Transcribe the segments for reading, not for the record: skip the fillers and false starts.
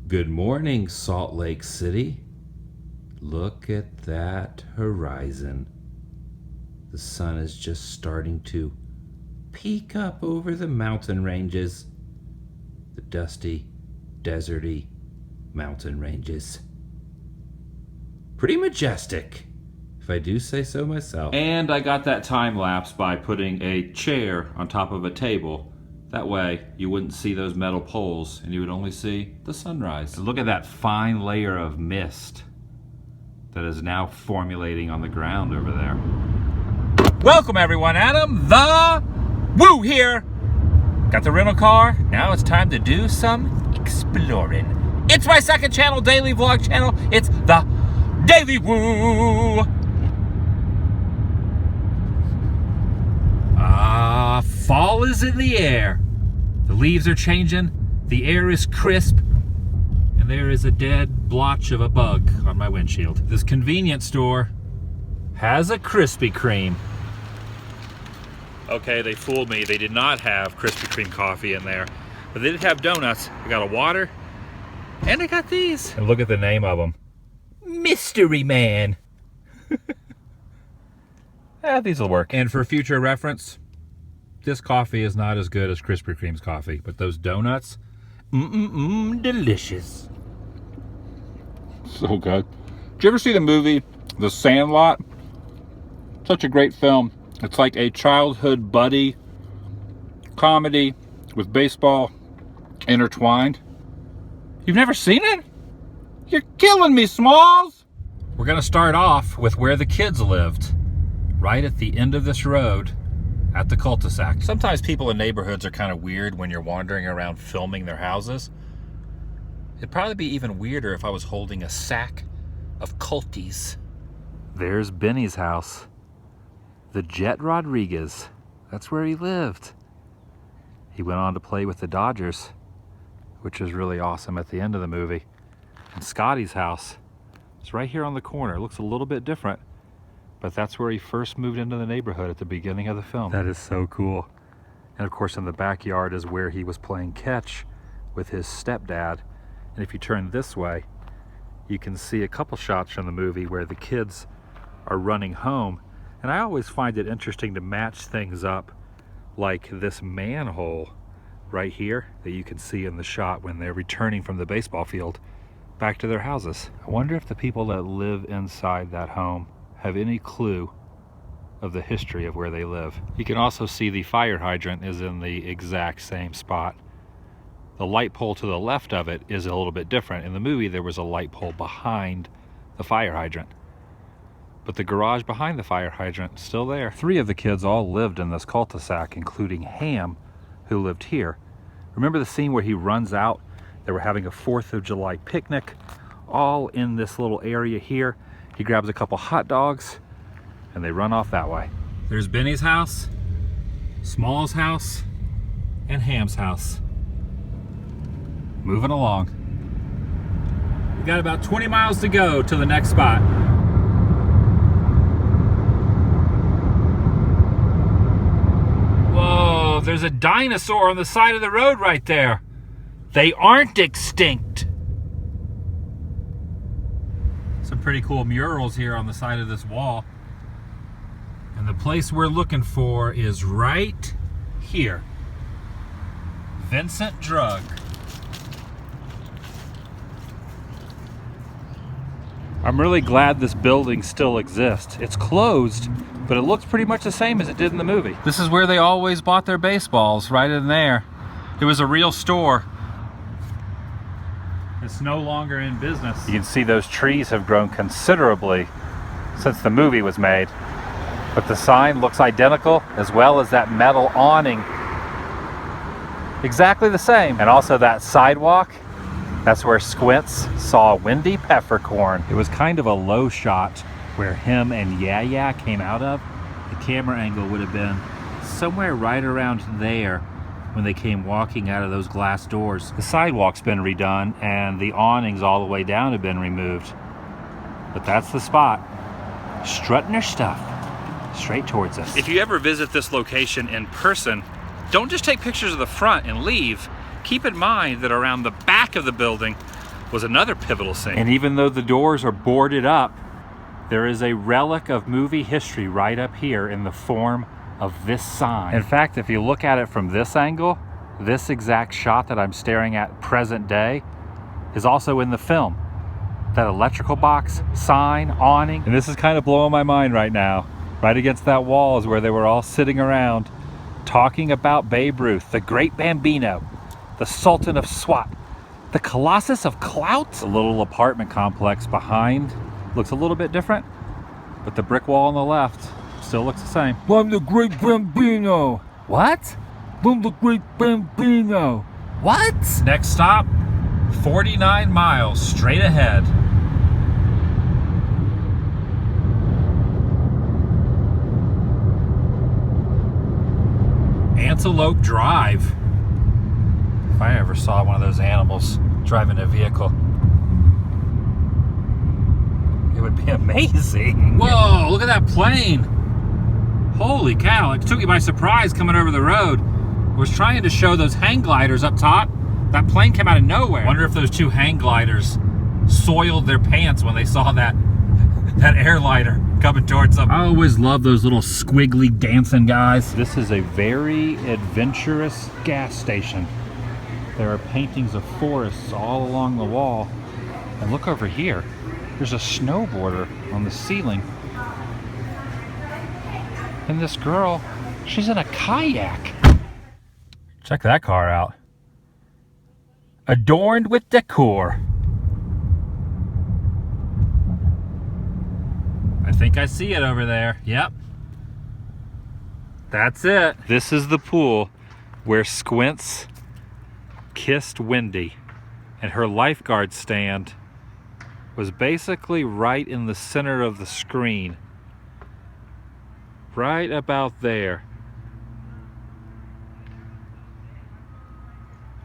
Good morning, Salt Lake City. Look at that horizon. The sun is just starting to peek up over the mountain ranges. The dusty, deserty mountain ranges. Pretty majestic, if I do say so myself. And I got that time lapse by putting a chair on top of a table. That way you wouldn't see those metal poles and you would only see the sunrise. And look at that fine layer of mist that is now formulating on the ground over there. Welcome everyone, Adam the Woo here. Got the rental car. Now it's time to do some exploring. It's my second channel, daily vlog channel. It's the TheDailyWoo. Fall is in the air. The leaves are changing, the air is crisp, and there is a dead blotch of a bug on my windshield. This convenience store has a Krispy Kreme. Okay, they fooled me. They did not have Krispy Kreme coffee in there, but they did have donuts. I got a water, and I got these. And look at the name of them. Mystery Man. These will work. And for future reference, this coffee is not as good as Krispy Kreme's coffee, but those donuts, delicious. So good. Did you ever see the movie, The Sandlot? Such a great film. It's like a childhood buddy comedy with baseball intertwined. You've never seen it? You're killing me, Smalls! We're gonna start off with where the kids lived, right at the end of this road at the cul-de-sac. Sometimes people in neighborhoods are kind of weird when you're wandering around filming their houses. It'd probably be even weirder if I was holding a sack of culties. There's Benny's house. The Jet Rodriguez. That's where he lived. He went on to play with the Dodgers, which is really awesome at the end of the movie. And Scotty's house is right here on the corner. It looks a little bit different, but that's where he first moved into the neighborhood at the beginning of the film. That is so cool. And of course in the backyard is where he was playing catch with his stepdad. And if you turn this way, you can see a couple shots from the movie where the kids are running home. And I always find it interesting to match things up, like this manhole right here that you can see in the shot when they're returning from the baseball field back to their houses. I wonder if the people that live inside that home have any clue of the history of where they live. You can also see the fire hydrant is in the exact same spot. The light pole to the left of it is a little bit different. In the movie there was a light pole behind the fire hydrant, but the garage behind the fire hydrant is still there. 3 of the kids all lived in this cul-de-sac, including Ham, who lived here. Remember the scene where he runs out? They were having a 4th of July picnic all in this little area here. He grabs a couple hot dogs and they run off that way. There's Benny's house, Small's house, and Ham's house. Moving along. We got about 20 miles to go to the next spot. Whoa, there's a dinosaur on the side of the road right there. They aren't extinct. Some pretty cool murals here on the side of this wall. And the place we're looking for is right here. Vincent Drug. I'm really glad this building still exists. It's closed, but it looks pretty much the same as it did in the movie. This is where they always bought their baseballs, right in there. It was a real store. It's no longer in business. You can see those trees have grown considerably since the movie was made. But the sign looks identical, as well as that metal awning. Exactly the same. And also that sidewalk, that's where Squints saw Wendy Peppercorn. It was kind of a low shot where him and Yaya came out of. The camera angle would have been somewhere right around there when they came walking out of those glass doors. The sidewalk's been redone and the awnings all the way down have been removed. But that's the spot. Strutting their stuff straight towards us. If you ever visit this location in person, don't just take pictures of the front and leave. Keep in mind that around the back of the building, was another pivotal scene. And even though the doors are boarded up, there is a relic of movie history right up here in the form of this sign. In fact, if you look at it from this angle, this exact shot that I'm staring at present day is also in the film. That electrical box, sign, awning. And this is kind of blowing my mind right now. Right against that wall is where they were all sitting around talking about Babe Ruth, the great Bambino, the Sultan of SWAT, the Colossus of Clout. The little apartment complex behind looks a little bit different, but the brick wall on the left still looks the same. I'm the great Bambino. What? I'm the great Bambino. What? Next stop, 49 miles straight ahead. Antelope Drive. If I ever saw one of those animals driving a vehicle, it would be amazing. Whoa, look at that plane. Holy cow, it took me by surprise coming over the road. I was trying to show those hang gliders up top. That plane came out of nowhere. Wonder if those two hang gliders soiled their pants when they saw that airliner coming towards them. I always love those little squiggly dancing guys. This is a very adventurous gas station. There are paintings of forests all along the wall. And look over here. There's a snowboarder on the ceiling. And this girl, she's in a kayak. Check that car out. Adorned with decor. I think I see it over there. Yep. That's it. This is the pool where Squints kissed Wendy. And her lifeguard stand was basically right in the center of the screen. Right about there.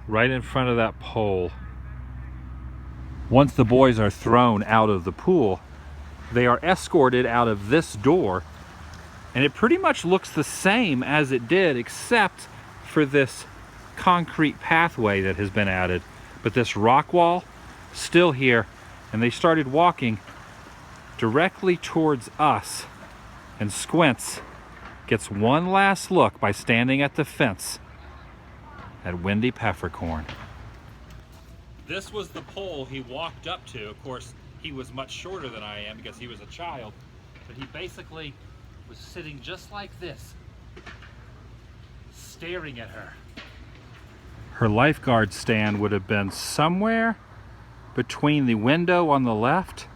Right in front of that pole. Once the boys are thrown out of the pool, they are escorted out of this door, and it pretty much looks the same as it did, except for this concrete pathway that has been added. But this rock wall, still here, and they started walking directly towards us. And Squints gets one last look by standing at the fence at Wendy Peppercorn. This was the pole he walked up to. Of course, he was much shorter than I am because he was a child, but he basically was sitting just like this, staring at her. Her lifeguard stand would have been somewhere between the window on the left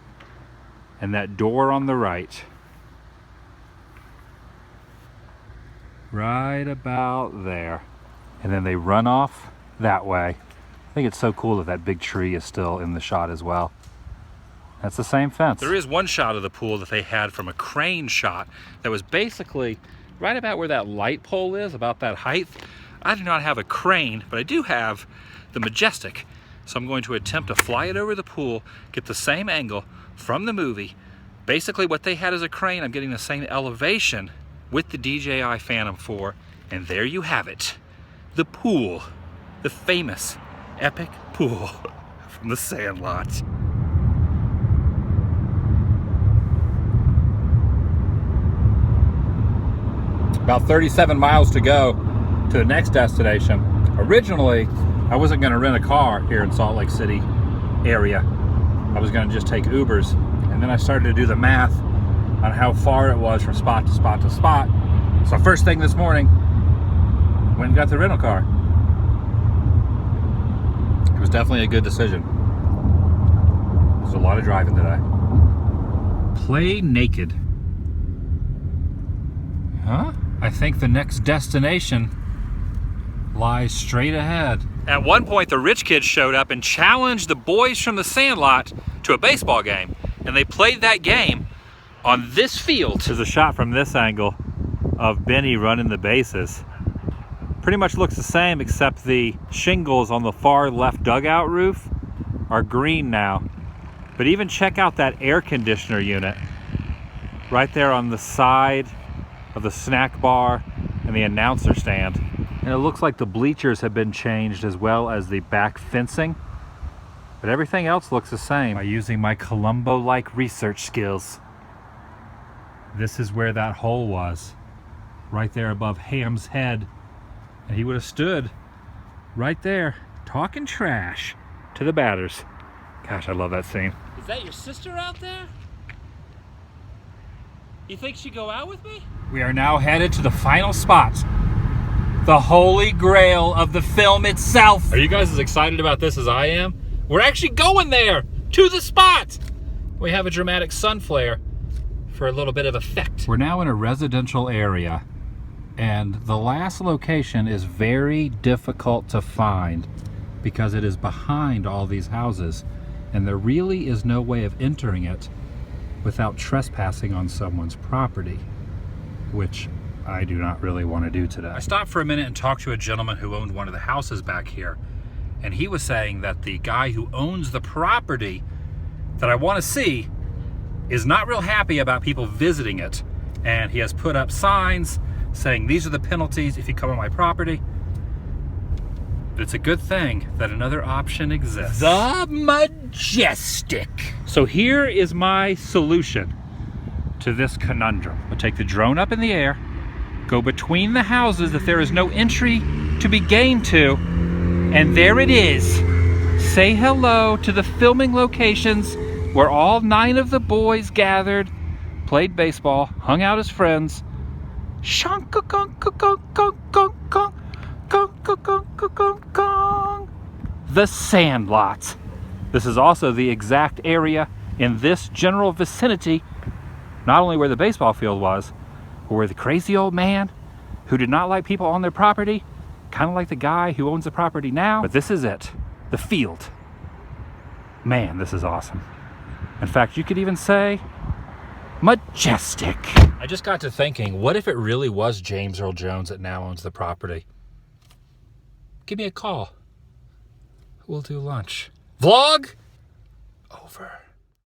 and that door on the right. Right about there. And then they run off that way. I think it's so cool that that big tree is still in the shot as well. That's the same fence. There is one shot of the pool that they had from a crane shot that was basically right about where that light pole is, about that height. I do not have a crane, but I do have the Majestic. So I'm going to attempt to fly it over the pool, get the same angle from the movie. Basically what they had as a crane, I'm getting the same elevation with the DJI Phantom 4. And there you have it. The pool. The famous, epic pool from the Sandlot. About 37 miles to go to the next destination. Originally, I wasn't going to rent a car here in Salt Lake City area. I was going to just take Ubers. And then I started to do the math on how far it was from spot to spot to spot. So first thing this morning, went and got the rental car. It was definitely a good decision. There's a lot of driving today. Play naked. Huh? I think the next destination lies straight ahead. At one point, the rich kids showed up and challenged the boys from the Sandlot to a baseball game. And they played that game on this field. There's a shot from this angle of Benny running the bases. Pretty much looks the same, except the shingles on the far left dugout roof are green now. But even check out that air conditioner unit right there on the side of the snack bar and the announcer stand. And it looks like the bleachers have been changed as well as the back fencing. But everything else looks the same. By using my Columbo-like research skills. This is where that hole was. Right there above Ham's head. And he would have stood right there talking trash to the batters. Gosh, I love that scene. Is that your sister out there? You think she'd go out with me? We are now headed to the final spot. The holy grail of the film itself. Are you guys as excited about this as I am? We're actually going there, to the spot. We have a dramatic sun flare for a little bit of effect. We're now in a residential area, and the last location is very difficult to find because it is behind all these houses, and there really is no way of entering it without trespassing on someone's property, which I do not really want to do today. I stopped for a minute and talked to a gentleman who owned one of the houses back here, and he was saying that the guy who owns the property that I want to see is not real happy about people visiting it, and he has put up signs saying these are the penalties if you come on my property. But it's a good thing that another option exists. The Majestic. So here is my solution to this conundrum. I'll take the drone up in the air, go between the houses that there is no entry to be gained to, and there it is. Say hello to the filming locations where all 9 of the boys gathered, played baseball, hung out as friends. The Sandlot. This is also the exact area in this general vicinity, not only where the baseball field was, but where the crazy old man who did not like people on their property, kind of like the guy who owns the property now. But this is it, the field. Man, this is awesome. In fact, you could even say majestic. I just got to thinking, what if it really was James Earl Jones that now owns the property? Give me a call. We'll do lunch. Vlog over.